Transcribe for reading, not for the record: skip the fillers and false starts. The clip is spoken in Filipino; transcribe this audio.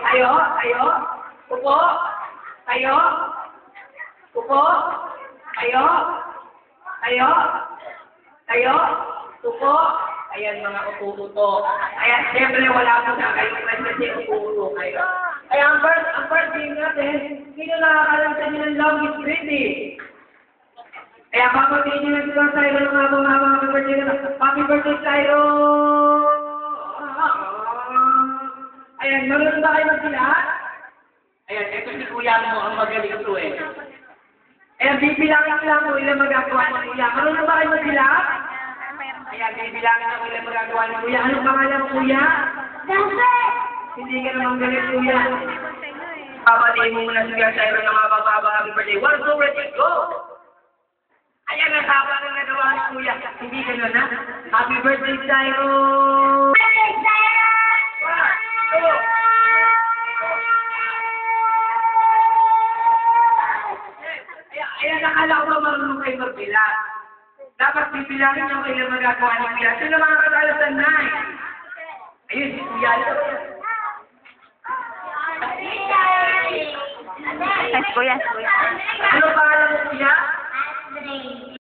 Tayo, tayo. Upo. Tayo. Upo. Tayo. Tayo. Tayo. Upo. Ayan, mga upo-upo. Ayan, siyempre wala po na kayo kasi upo-upo kayo. Ay, ang birthday natin, sino nakakalam sa inyo ng longest birthday? Kaya papatiin nyo na si Cyro ng mga happy birthday na. Happy birthday, Cyro! Ayan, marunong ba kayo magbilang? Ayan, ito si Kuya mo ang magaling ito eh. Ayan, bibilangin lang po ilang magagawa ng Kuya. Marunong ba kayo magbilang? Ayan, bibilangin lang ilang magagawa ng Kuya. Anong pangalan mo, Kuya? Hindi ka naman galing, Kuya. Papatiin mo muna si Cyro ng mga happy birthday. 1, 2, ready, go! Ayan, ang haba ng nagawa ni Kuya. Hindi ka na. Happy birthday, Cyro! Birthday, Cyro! 1, 2. Ayan, nakala ko ba marunong kayo magbilang? Dapat bibilangin nyo kayo magagawa ni Kuya. Sino mga katalasan na? Ayun, si Kuya. Yes, kuya. Ano pangalan mo, Kuya? Andre.